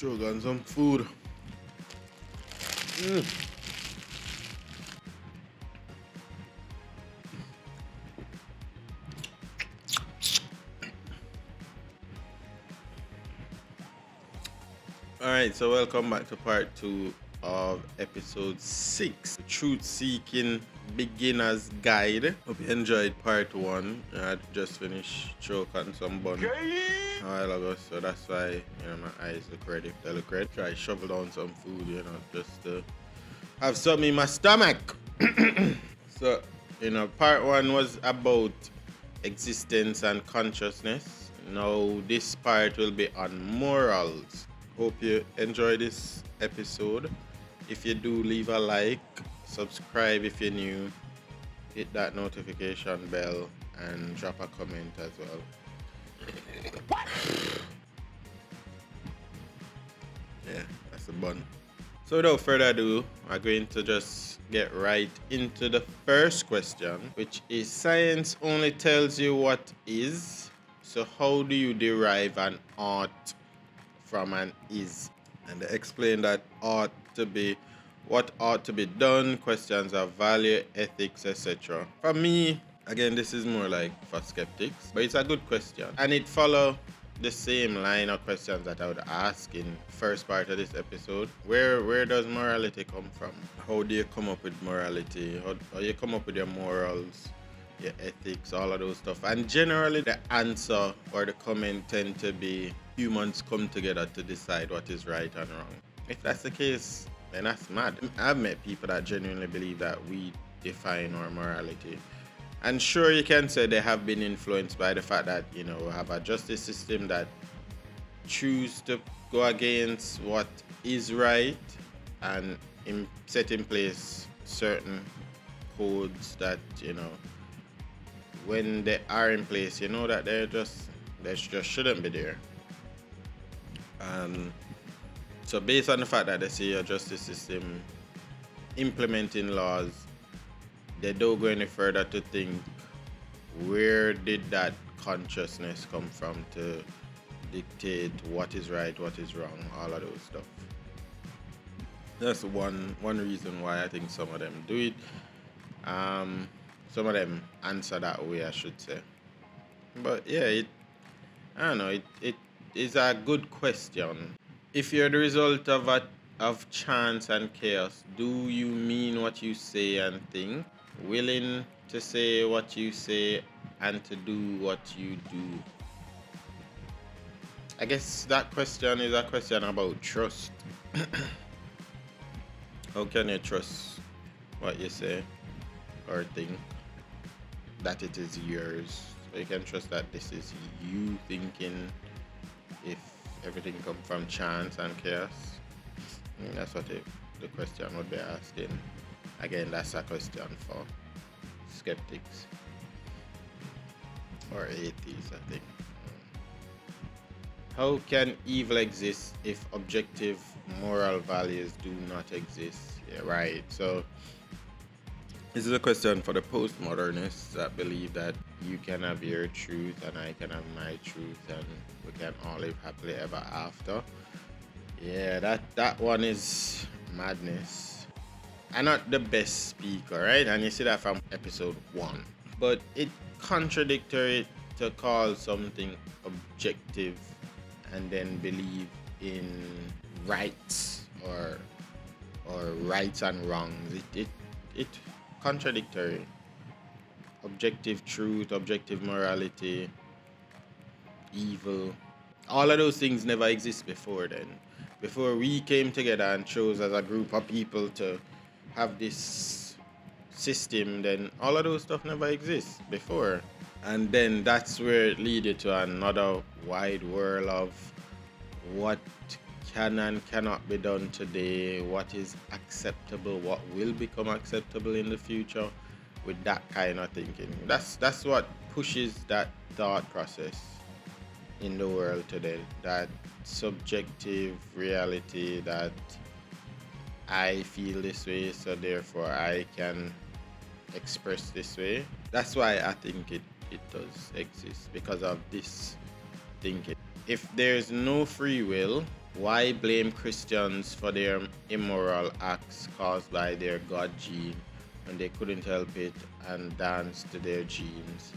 Choke on some food. Alright, so welcome back to part 2 of episode 6, the Truth Seeking Beginner's Guide. Hope you enjoyed part 1. I just finished choking some bun a while ago, so that's why my eyes look ready. They look red. Try shovel down some food, just to have something in my stomach. So, part 1 was about existence and consciousness. Now this part will be on morals. Hope you enjoy this episode. If you do, leave a like, subscribe if you're new, hit that notification bell, and drop a comment as well. Yeah, that's a bun. So without further ado, I'm going to just get right into the first question, which is: science only tells you what is, so how do you derive an ought from an is? And they explain that ought to be what ought to be done, questions of value, ethics, etc. For me, again, this is more like for skeptics, but it's a good question, and it follows the same line of questions that I would ask in first part of this episode. Where does morality come from? How do you come up with morality? How you come up with your morals, your ethics, all of those stuff? And generally the answer or the comment tend to be humans come together to decide what is right and wrong. If that's the case, then that's mad. I've met people that genuinely believe that we define our morality. And sure, you can say they have been influenced by the fact that, we have a justice system that choose to go against what is right and set in place certain codes that, when they are in place, that they just shouldn't be there. So based on the fact that they see a justice system implementing laws, they don't go any further to think, where did that consciousness come from to dictate what is right, what is wrong, all of those stuff. That's one reason why I think some of them do it. Some of them answer that way, I should say. But yeah, I don't know, it is a good question. If you're the result of chance and chaos, do you mean what you say and think? Willing to say what you say and to do what you do? I guess that question is a question about trust. How can you trust what you say or think, that it is yours? So you can trust that this is you thinking, if everything comes from chance and chaos. I mean, that's what the question would be asking. Again, that's a question for skeptics or atheists, I think. How can evil exist if objective moral values do not exist? Yeah, right. So this is a question for the postmodernists that believe that you can have your truth and I can have my truth and we can all live happily ever after. Yeah, that one is madness. I'm not the best speaker, right? And you see that from episode 1. But it's contradictory to call something objective and then believe in rights or rights and wrongs. It contradictory. Objective truth, objective morality, evil. All of those things never exist before then. Before we came together and chose as a group of people to have this system, then all of those stuff never exists before. And then that's where it leaded to another wide world of what can and cannot be done today, what is acceptable, what will become acceptable in the future, with that kind of thinking. That's what pushes that thought process in the world today, that subjective reality that I feel this way, so therefore I can express this way. That's why I think it does exist, because of this thinking. If there's no free will, Why blame Christians for their immoral acts caused by their God gene when they couldn't help it and danced to their genes?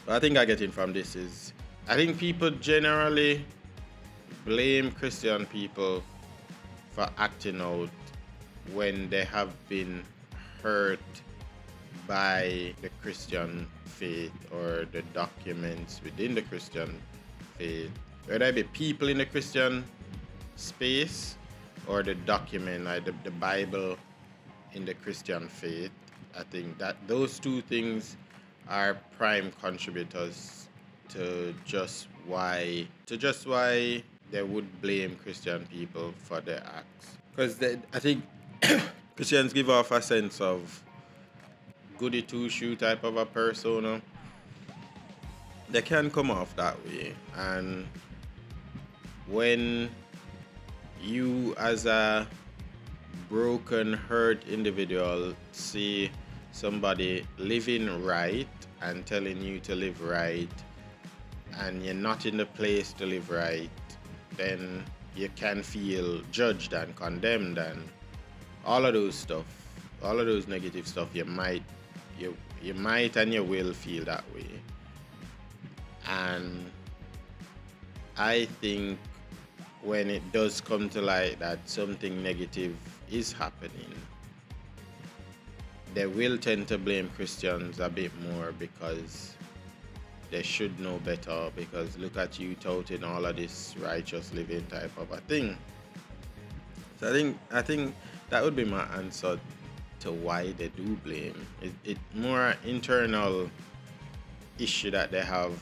What I think I get in from this is, I think people generally blame Christian people for acting out when they have been hurt by the Christian faith or the documents within the Christian faith, whether it be people in the Christian space or the document like the Bible in the Christian faith. I think that those two things are prime contributors to just why they would blame Christian people for their acts. Because I think Christians give off a sense of goody two shoe type of a persona. They can come off that way, and when you as a broken, hurt individual see somebody living right and telling you to live right, and you're not in the place to live right, then you can feel judged and condemned and all of those stuff, all of those negative stuff. You might and you will feel that way. And I think when it does come to light that something negative is happening, they will tend to blame Christians a bit more because they should know better, because look at you touting all of this righteous living type of a thing. So I think that would be my answer to why they do blame. It's more internal issue that they have,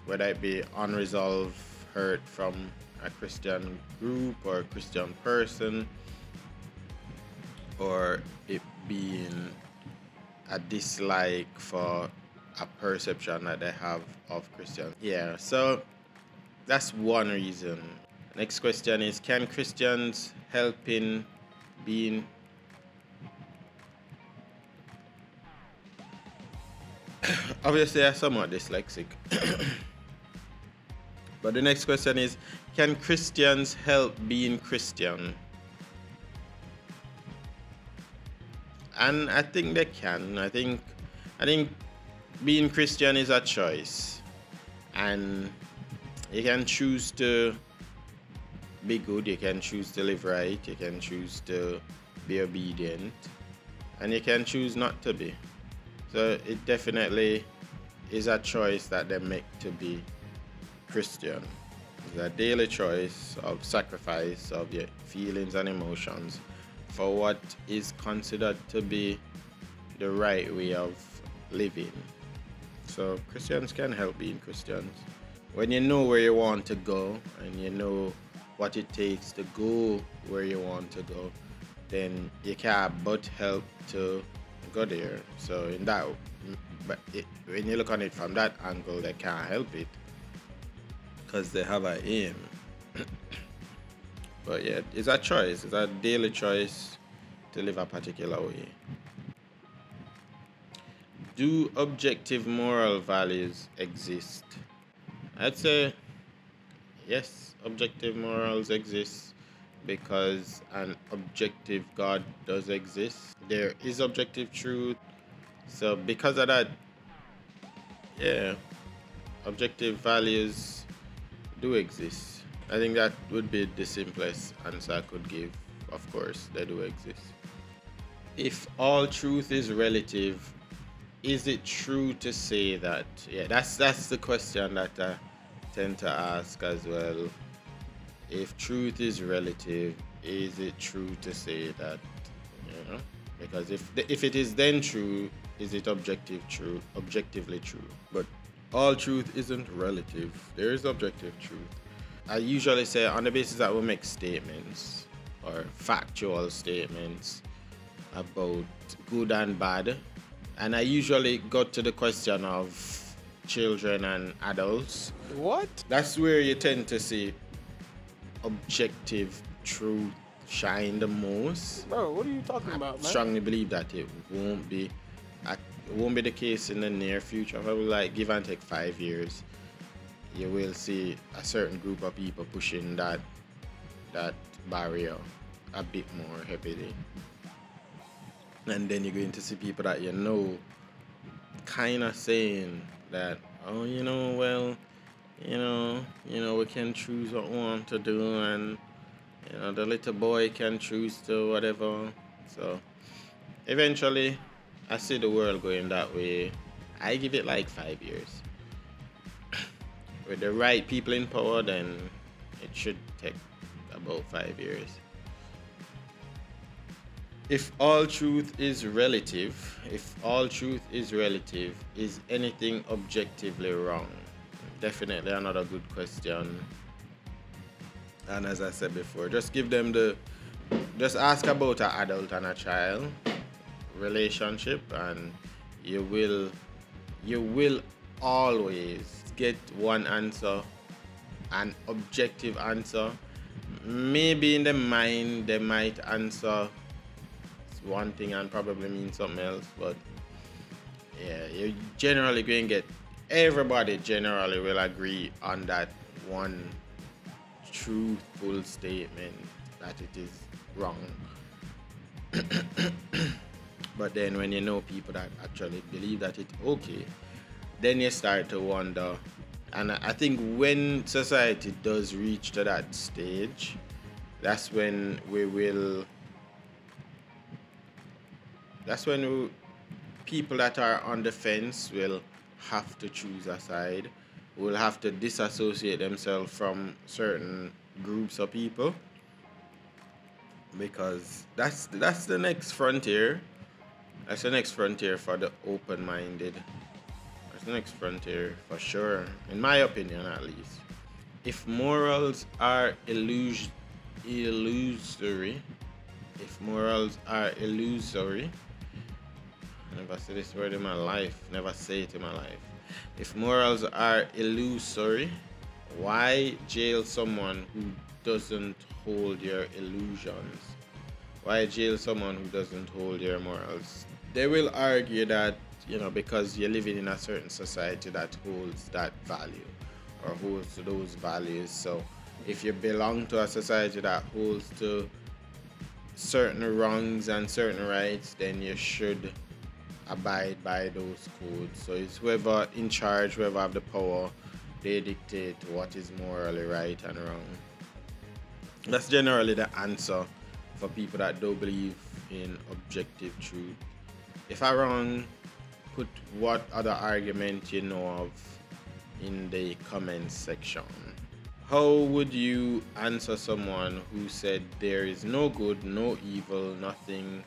whether it be unresolved hurt from a Christian group or a Christian person, or it being a dislike for a perception that they have of Christians. Yeah, so that's one reason. Next question is, can Christians help in being obviously I'm somewhat dyslexic. But the next question is, can Christians help being Christian? And I think they can. I think being Christian is a choice, and you can choose to be good, you can choose to live right, you can choose to be obedient, and you can choose not to be. So it definitely is a choice that they make to be Christian. It's a daily choice of sacrifice of your feelings and emotions for what is considered to be the right way of living. So Christians can help being Christians. When you know where you want to go and you know what it takes to go where you want to go, then you can't but help to go there. So in that, when you look on it from that angle, they can't help it because they have an aim. But yeah, it's a choice. It's a daily choice to live a particular way. Do objective moral values exist? I'd say yes, objective morals exist because an objective God does exist. There is objective truth. So because of that, yeah, objective values do exist. I think that would be the simplest answer I could give. Of course, they do exist. If all truth is relative, is it true to say that? Yeah, that's the question that I tend to ask as well. If truth is relative, is it true to say that? You know, because if it is then true, is it objectively true? But all truth isn't relative. There is objective truth. I usually say on the basis that we make statements or factual statements about good and bad, and I usually go to the question of children and adults. What? That's where you tend to see objective truth shine the most. Bro, what are you talking about, man? I strongly believe that it won't be the case in the near future. Probably like give and take 5 years, you will see a certain group of people pushing that that barrier a bit more heavily. And then you're going to see people that kind of saying that, oh, well, we can choose what we want to do, and the little boy can choose to whatever. So eventually, I see the world going that way. I give it like 5 years. With the right people in power, then it should take about 5 years. If all truth is relative, is anything objectively wrong? Definitely another good question. And as I said before, just ask about an adult and a child relationship, and you will always get one answer, an objective answer. Maybe in the mind they might answer one thing and probably mean something else, but yeah, you're generally going to get, everybody generally will agree on that one truthful statement that it is wrong. But then when you know people that actually believe that it's okay, then you start to wonder. And I think when society does reach to that stage, that's when people that are on the fence will have to choose a side, will have to disassociate themselves from certain groups of people, because that's the next frontier. That's the next frontier for the open-minded. That's the next frontier for sure, in my opinion at least. If morals are illusory, I never say this word in my life, never say it in my life. If morals are illusory, why jail someone who doesn't hold your illusions? Why jail someone who doesn't hold your morals? They will argue that, because you're living in a certain society that holds that value or holds to those values. So if you belong to a society that holds to certain wrongs and certain rights, then you should abide by those codes. So it's whoever in charge, whoever have the power, they dictate what is morally right and wrong. That's generally the answer for people that don't believe in objective truth. If I'm wrong, put what other argument you know of in the comments section. How would you answer someone who said there is no good, no evil, nothing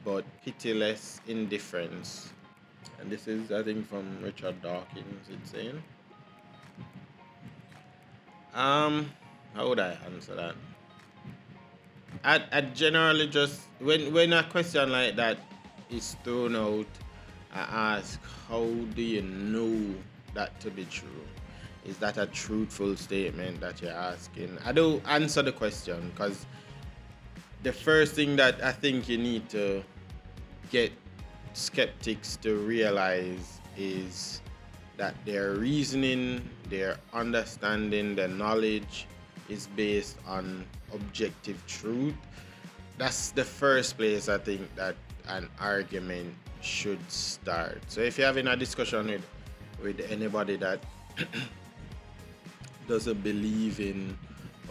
but pitiless indifference? And this is, I think, from Richard Dawkins, it's saying. How would I answer that? I generally just, when a question like that is thrown out, I ask, how do you know that to be true? Is that a truthful statement that you're asking? I don't answer the question, because the first thing that I think you need to get skeptics to realize is that their reasoning, their understanding, their knowledge is based on objective truth. That's the first place I think that an argument should start. So if you're having a discussion with anybody that doesn't believe in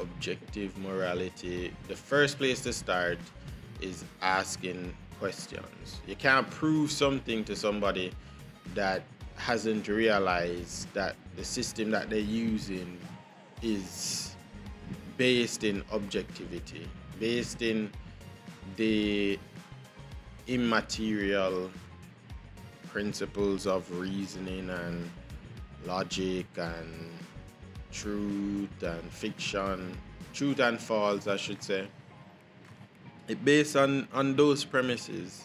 objective morality, the first place to start is asking questions. You can't prove something to somebody that hasn't realized that the system that they're using is based in objectivity, based in the immaterial principles of reasoning and logic and truth and fiction, truth and false, I should say. It's based on those premises,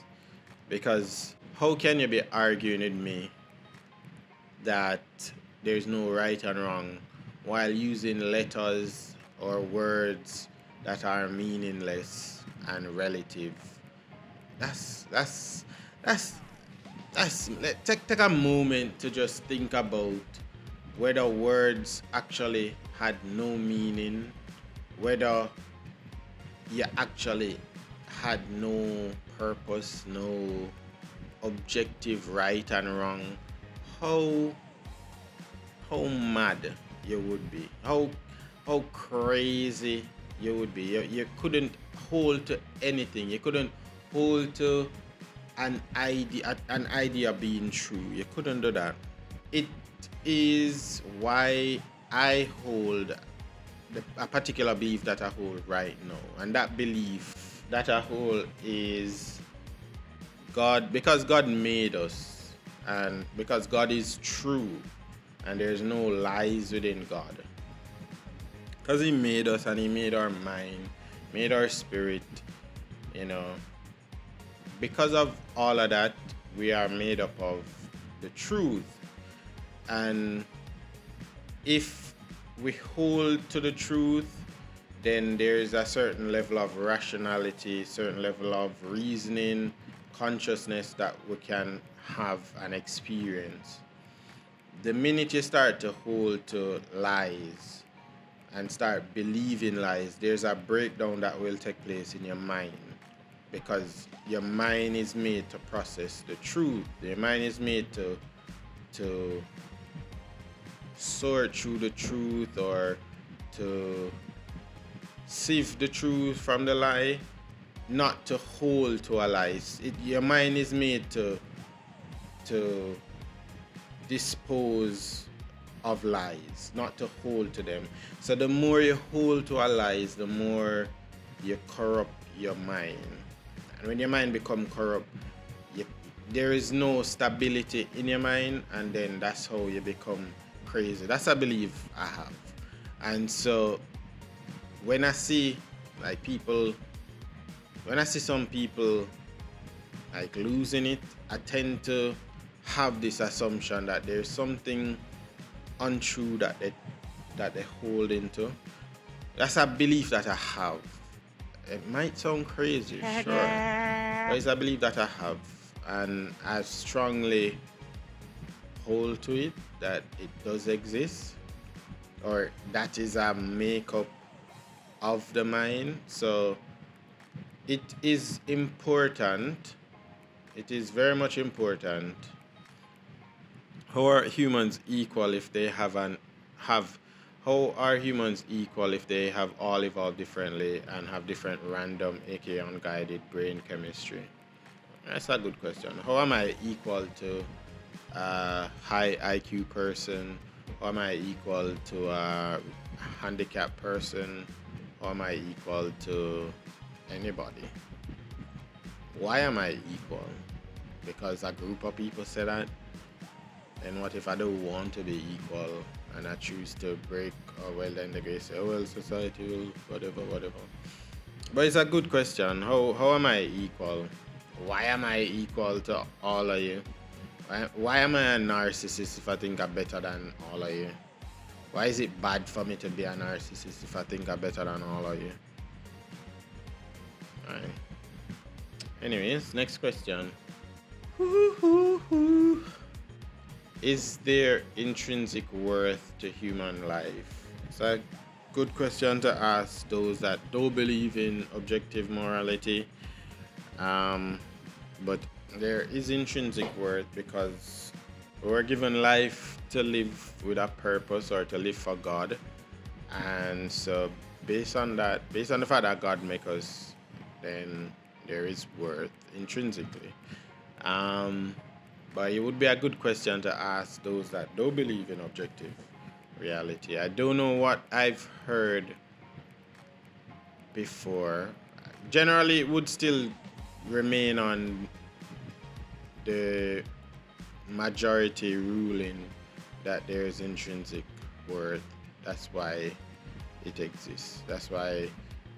because how can you be arguing with me that there's no right and wrong while using letters or words that are meaningless and relative? Take a moment to just think about whether words actually had no meaning whether you actually had no purpose, no objective right and wrong, how mad you would be, how crazy you would be. You couldn't hold to anything. You couldn't hold to an idea being true. You couldn't do that. It is why I hold a particular belief that I hold right now, and that belief that I hold is God, because God made us, and because God is true, and there's no lies within God. Because He made us, and He made our mind, made our spirit, you know. Because of all of that, we are made up of the truth. And if we hold to the truth, then there is a certain level of rationality, certain level of reasoning, consciousness that we can have and experience. The minute you start to hold to lies and start believing lies, there's a breakdown that will take place in your mind, because your mind is made to process the truth. Your mind is made to sort through the truth, or to sieve the truth from the lie, not to hold to a lie. Your mind is made to dispose of lies, not to hold to them. So the more you hold to a lies, the more you corrupt your mind. And when your mind becomes corrupt, there is no stability in your mind, and then that's how you become crazy. That's a belief I have. And so when I see some people like losing it, I tend to have this assumption that there's something untrue that they hold into. That's a belief that I have. It might sound crazy, sure, but it's a belief that I have, and I strongly hold to it, that it does exist, or that is a makeup of the mind. So it is important. It is very much important. How are humans equal if they how are humans equal if they have all evolved differently and have different random, aka unguided brain chemistry? That's a good question. How am I equal to a high IQ person? How am I equal to a handicapped person? How am I equal to anybody? Why am I equal? Because a group of people say that? And what if I don't want to be equal and I choose to break? Or well, then they say, oh well, society will whatever. But it's a good question. How am I equal? Why am I equal to all of you? Why am I a narcissist if I think I'm better than all of you? Why is it bad for me to be a narcissist if I think I'm better than all of you? Alright. Anyways, next question. Is there intrinsic worth to human life? It's a good question to ask those that don't believe in objective morality. But there is intrinsic worth, because we're given life to live with a purpose, or to live for God. And so based on the fact that God made us, then there is worth intrinsically. But it would be a good question to ask those that don't believe in objective reality. I don't know what I've heard before. Generally, it would still remain on the majority ruling that there is intrinsic worth. That's why it exists. That's why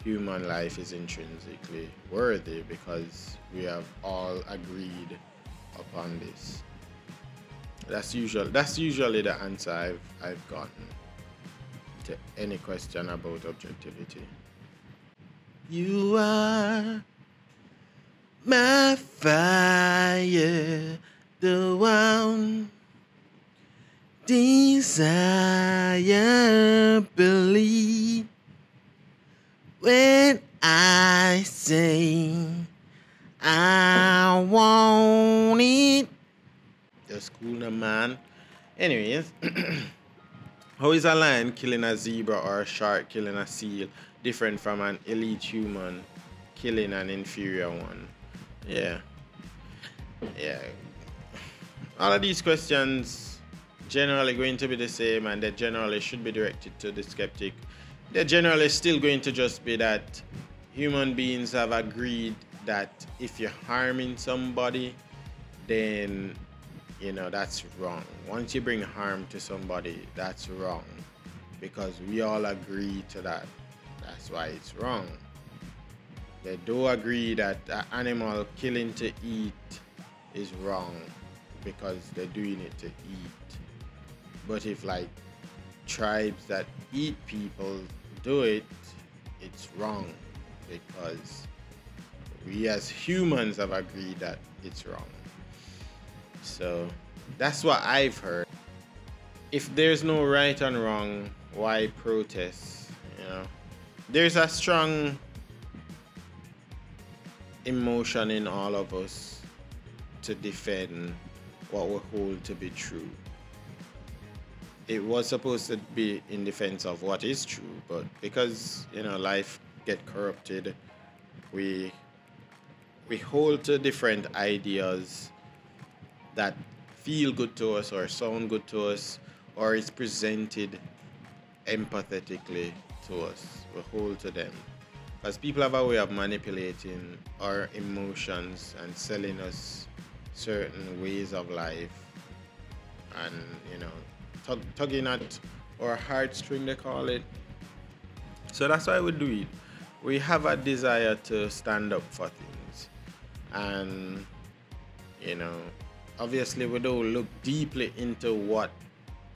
human life is intrinsically worthy, because we have all agreed upon this. That's usually the answer I've gotten to any question about objectivity. You are my fire, the one desire, believe When I say I want it. Just cool, no, man. Anyways, how is a lion killing a zebra or a shark killing a seal different from an elite human killing an inferior one? Yeah. Yeah. All of these questions generally going to be the same, and they generally should be directed to the skeptic. They're generally still going to just be that human beings have agreed that if you're harming somebody, then that's wrong. Once you bring harm to somebody, that's wrong, because we all agree to that. That's why it's wrong. They do agree that an animal killing to eat is wrong because they're doing it to eat. But if like tribes that eat people do it, it's wrong because we as humans have agreed that it's wrong. So that's what I've heard. If there's no right and wrong, why protest? There's a strong emotion in all of us to defend what we hold to be true. It was supposed to be in defense of what is true, but because life get corrupted, we hold to different ideas that feel good to us or sound good to us, or is presented empathetically to us. We hold to them because people have a way of manipulating our emotions and selling us certain ways of life, and tugging at our heartstring, they call it. So that's why we do it. We have a desire to stand up for things, and obviously we don't look deeply into what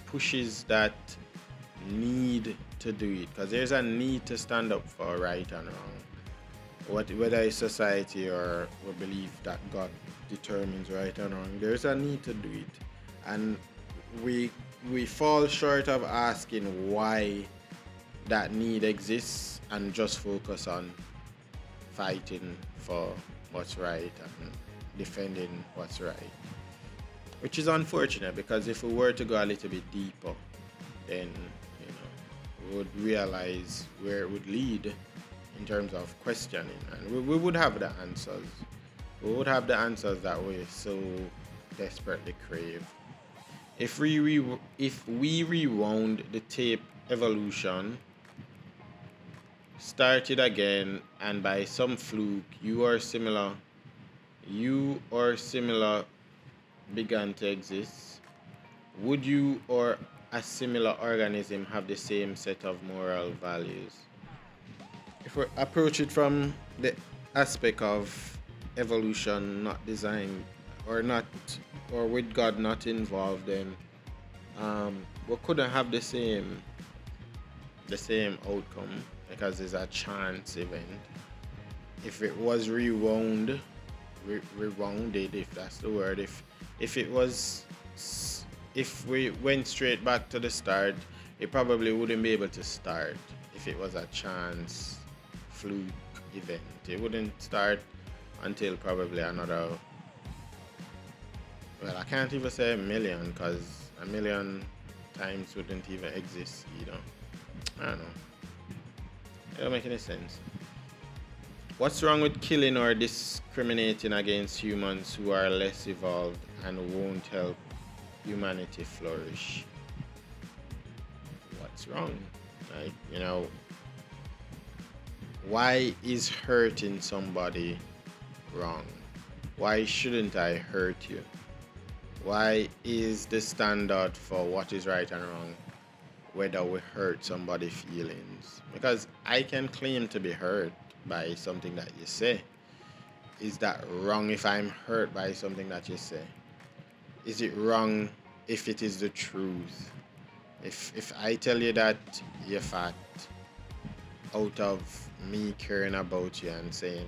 pushes that need to do it, because there's a need to stand up for right and wrong. Whether it's society or we believe that God determines right and wrong, there's a need to do it, and we fall short of asking why that need exists and just focus on fighting for what's right and defending what's right, which is unfortunate, because if we were to go a little bit deeper, then we would realize where it would lead in terms of questioning, and we would have the answers. We would have the answers that we so desperately crave. If we rewound the tape, evolution started again, and by some fluke you or similar began to exist, would you or a similar organism have the same set of moral values? If we approach it from the aspect of evolution not designed or with God not involved, then we couldn't have the same outcome, because it's a chance event. If it was rewounded, if that's the word, if we went straight back to the start, it probably wouldn't be able to start. If it was a chance fluke event, it wouldn't start until probably another, well, I can't even say a million, because a million times wouldn't even exist either. I don't know. It don't make any sense. What's wrong with killing or discriminating against humans who are less evolved and won't help humanity flourish? What's wrong? Why is hurting somebody wrong? Why shouldn't I hurt you? Why is the standard for what is right and wrong whether we hurt somebody's feelings? Because I can claim to be hurt by something that you say. Is that wrong if I'm hurt by something that you say? Is it wrong if it is the truth? If I tell you that you're fat out of me caring about you and saying,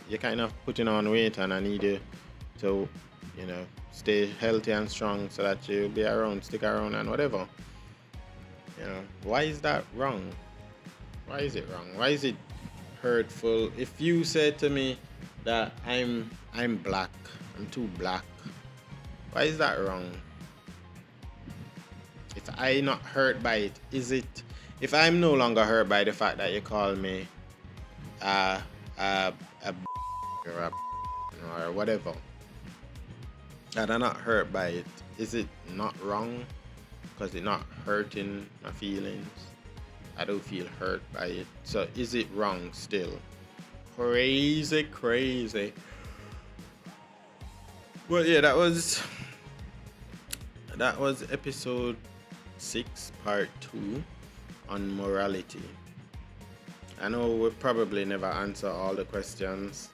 you're kind of putting on weight and I need you to, stay healthy and strong so that you'll be around, stick around and whatever. Why is that wrong? Why is it wrong? Why is it hurtful. If you said to me that I'm black, I'm too black, why is that wrong? If I not hurt by it, is it? If I'm no longer hurt by the fact that you call me a or whatever, and I'm not hurt by it, is it not wrong? Because it's not hurting my feelings. I don't feel hurt by it. So is it wrong still? Crazy. Well, yeah, that was episode 6, part 2 on morality. I know we'll probably never answer all the questions.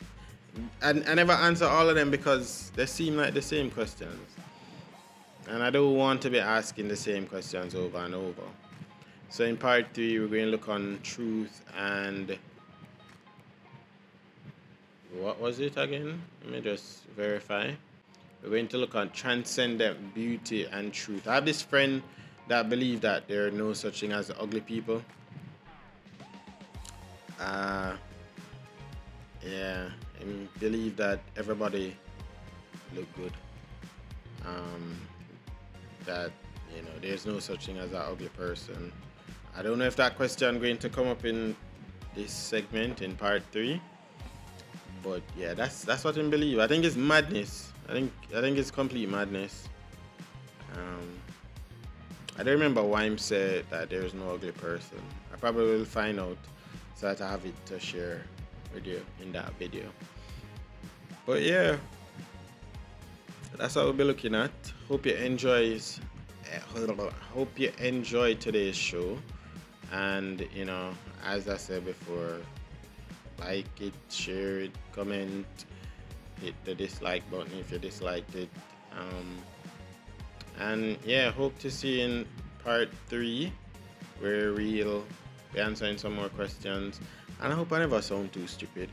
I never answer all of them because they seem like the same questions. And I don't want to be asking the same questions over and over. So in part 3, we're going to look on truth and... what was it again? Let me just verify. We're going to look on transcendent beauty and truth. I have this friend that believes that there are no such thing as ugly people. Yeah, I believe that everybody look good. That, you know, there's no such thing as an ugly person. I don't know if that question is going to come up in this segment in part 3. But yeah, that's what I believe. I think it's madness. I think it's complete madness. I don't remember why him said that there's no ugly person. I probably will find out so that I have it to share with you in that video. But yeah, that's what we'll be looking at. Hope you enjoyed today's show. And you know, as I said before, like it, share it, comment, hit the dislike button if you disliked it. And yeah, hope to see you in part 3 where we'll be answering some more questions. And I hope I never sound too stupid.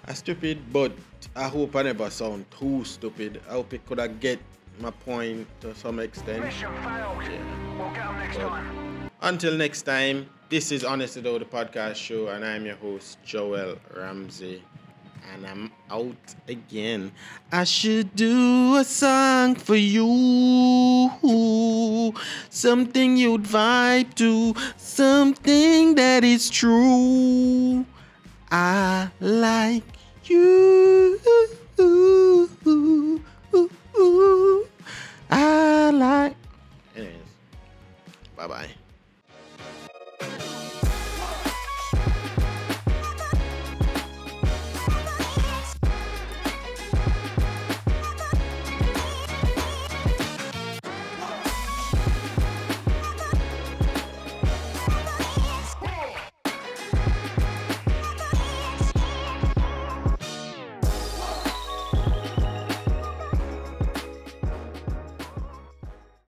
I'm stupid, but I hope I never sound too stupid. I hope it could have get my point to some extent. Mission failed. Yeah. We'll get them next time. Until next time, this is Honestly Though, the podcast show, and I'm your host, Joel Ramsey. And I'm out again. I should do a song for you. Something you'd vibe to. Something that is true. I like you. I like... Anyways, bye-bye.